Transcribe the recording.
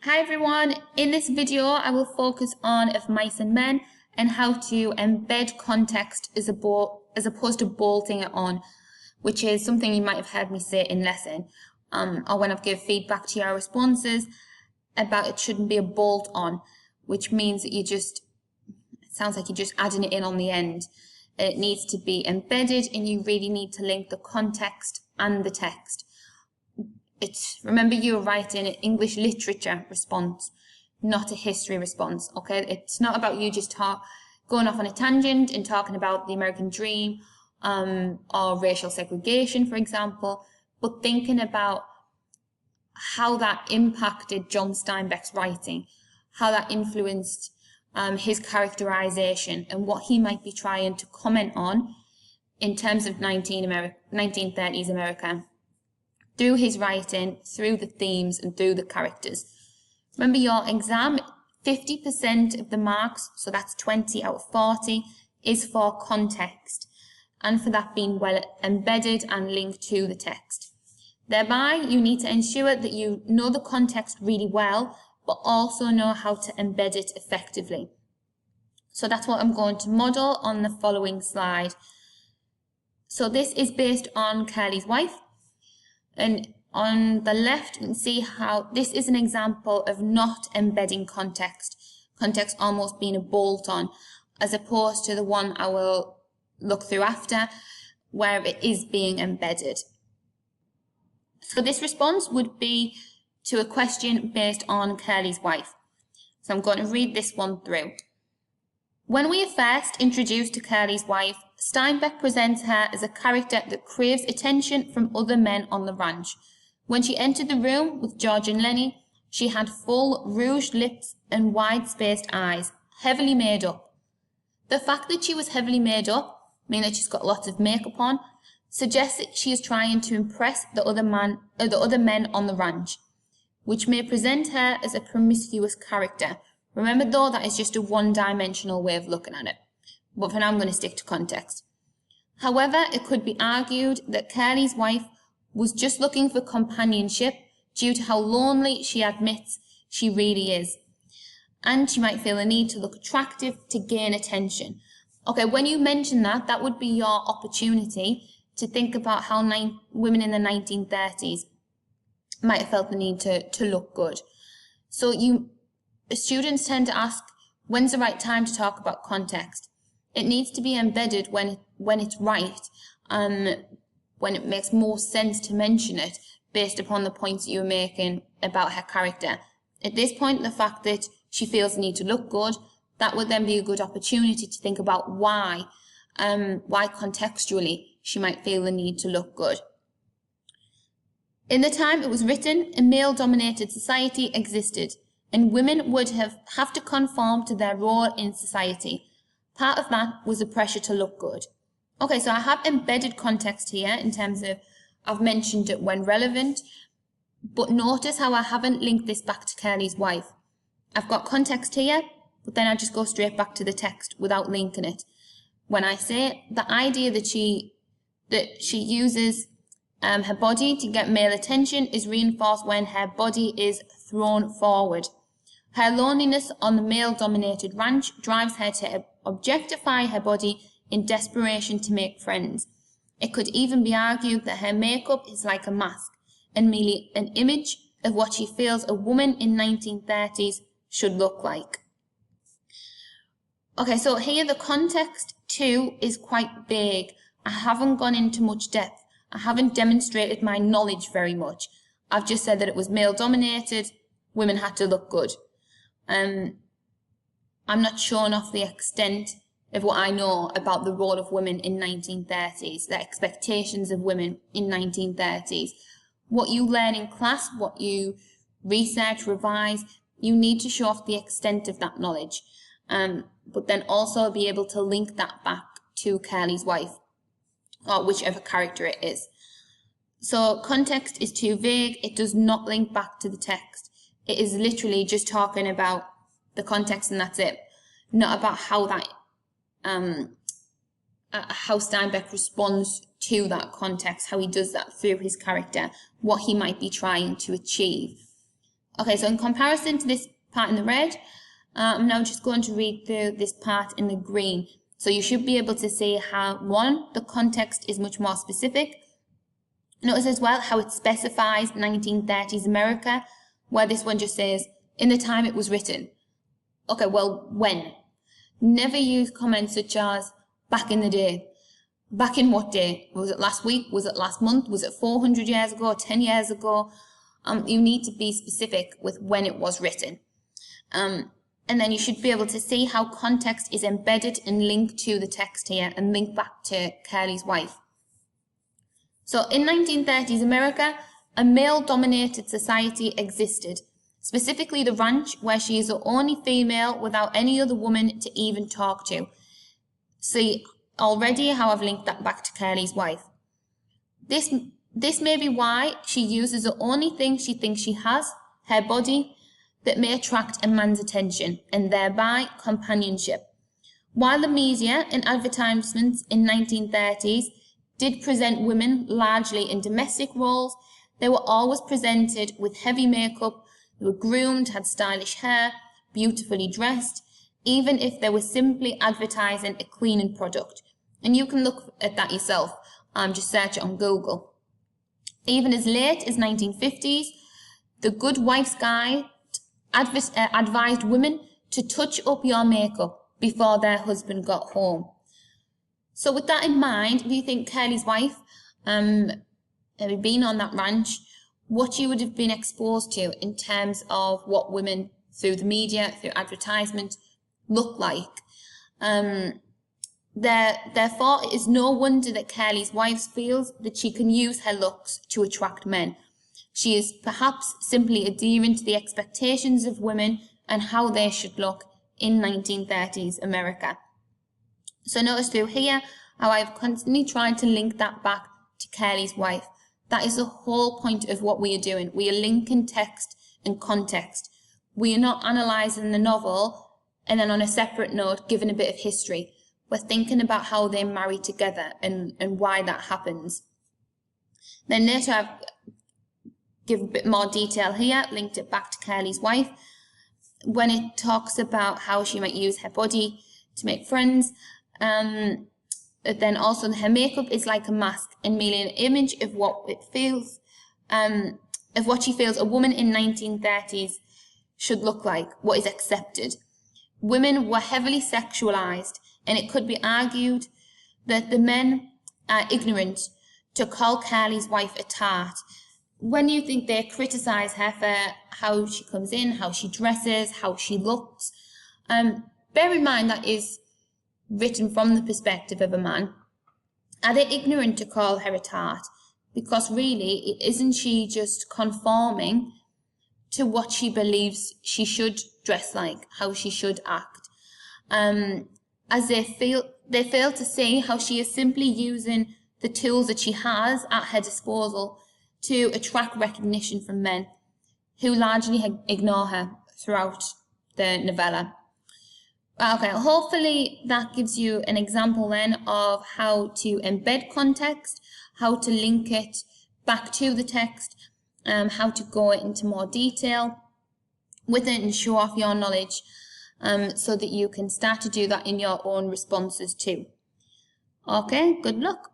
Hi everyone, in this video I will focus on Of Mice and Men and how to embed context as opposed to bolting it on, which is something you might have heard me say in lesson or when I've given feedback to your responses about it shouldn't be a bolt on, which means that it sounds like you're just adding it in on the end. It needs to be embedded and you really need to link the context and the text. Remember, you're writing an English literature response, not a history response, okay? It's not about you just going off on a tangent and talking about the American dream or racial segregation, for example, but thinking about how that impacted John Steinbeck's writing, how that influenced his characterization and what he might be trying to comment on in terms of 1930s America, through his writing, through the themes and through the characters. Remember, your exam, 50% of the marks, so that's 20 out of 40, is for context and for that being well embedded and linked to the text. Thereby, you need to ensure that you know the context really well, but also know how to embed it effectively. So that's what I'm going to model on the following slide. So this is based on Curly's Wife. And on the left, you can see how this is an example of not embedding context almost being a bolt-on, as opposed to the one I will look through after, where it is being embedded. So this response would be to a question based on Curly's Wife. So I'm going to read this one through. When we are first introduced to Curly's Wife, Steinbeck presents her as a character that craves attention from other men on the ranch. When she entered the room with George and Lenny, she had full rouged lips and wide-spaced eyes, heavily made up. The fact that she was heavily made up, meaning that she's got lots of makeup on, suggests that she is trying to impress the other men on the ranch, which may present her as a promiscuous character. Remember though, that is just a one-dimensional way of looking at it. But for now I'm going to stick to context. However, it could be argued that Curly's Wife was just looking for companionship due to how lonely she admits she really is. And she might feel a need to look attractive to gain attention. Okay, when you mention that, that would be your opportunity to think about how women in the 1930s might have felt the need to look good. So students tend to ask, when's the right time to talk about context? It needs to be embedded when it's right, when it makes more sense to mention it based upon the points that you're making about her character. At this point, the fact that she feels the need to look good, that would then be a good opportunity to think about why contextually she might feel the need to look good. In the time it was written, a male-dominated society existed, and women would have to conform to their role in society. Part of that was the pressure to look good. Okay, so I have embedded context here in terms of I've mentioned it when relevant, but notice how I haven't linked this back to Curly's Wife. I've got context here, but then I just go straight back to the text without linking it. When I say the idea that she uses her body to get male attention is reinforced when her body is thrown forward. Her loneliness on the male-dominated ranch drives her to objectify her body in desperation to make friends. It could even be argued that her makeup is like a mask and merely an image of what she feels a woman in 1930s should look like. Okay, so here the context too is quite big. I haven't gone into much depth. I haven't demonstrated my knowledge very much. I've just said that it was male-dominated, women had to look good. I'm not showing off the extent of what I know about the role of women in 1930s, the expectations of women in 1930s. What you learn in class, what you research, revise, you need to show off the extent of that knowledge, but then also be able to link that back to Curly's Wife, or whichever character it is. So context is too vague, it does not link back to the text. It is literally just talking about the context and that's it, not about how how Steinbeck responds to that context, how he does that through his character, what he might be trying to achieve. Okay, so in comparison to this part in the red, I'm now just going to read through this part in the green. So you should be able to see how, one, the context is much more specific. Notice as well how it specifies 1930s America, where this one just says, in the time it was written. Okay, well, when? Never use comments such as, back in the day. Back in what day? Was it last week? Was it last month? Was it 400 years ago? 10 years ago? You need to be specific with when it was written. And then you should be able to see how context is embedded and linked to the text here and linked back to Curly's wife. So in 1930s America, a male-dominated society existed, specifically the ranch, where she is the only female without any other woman to even talk to. See already how I've linked that back to Curly's wife. This may be why she uses the only thing she thinks she has, her body, that may attract a man's attention and thereby companionship. While the media and advertisements in 1930s did present women largely in domestic roles, they were always presented with heavy makeup, they were groomed, had stylish hair, beautifully dressed, even if they were simply advertising a cleaning product. And you can look at that yourself, just search it on Google. Even as late as 1950s, the Good Wife's Guide advised women to touch up your makeup before their husband got home. So with that in mind, if you think Curly's wife, having been on that ranch, what you would have been exposed to in terms of what women through the media, through advertisement, look like. Therefore, it is no wonder that Curly's wife feels that she can use her looks to attract men. She is perhaps simply adhering to the expectations of women and how they should look in 1930s America. So notice through here how I've constantly tried to link that back to Curly's wife. That is the whole point of what we are doing. We are linking text and context. We are not analysing the novel and then on a separate note giving a bit of history. We're thinking about how they marry together and why that happens. Then later I've given a bit more detail here, linked it back to Curly's wife, when it talks about how she might use her body to make friends. Then also her makeup is like a mask and merely an image of what it feels, of what she feels a woman in 1930s should look like, what is accepted. Women were heavily sexualized, and it could be argued that the men are ignorant to call Curly's wife a tart. When you think they criticize her for how she comes in, how she dresses, how she looks, bear in mind that is written from the perspective of a man. Are they ignorant to call her a tart? Because really, isn't she just conforming to what she believes she should dress like, how she should act? As they fail to see how she is simply using the tools that she has at her disposal to attract recognition from men who largely ignore her throughout the novella. Okay, hopefully that gives you an example then of how to embed context, how to link it back to the text, how to go into more detail with it and show off your knowledge, so that you can start to do that in your own responses too. Okay, good luck.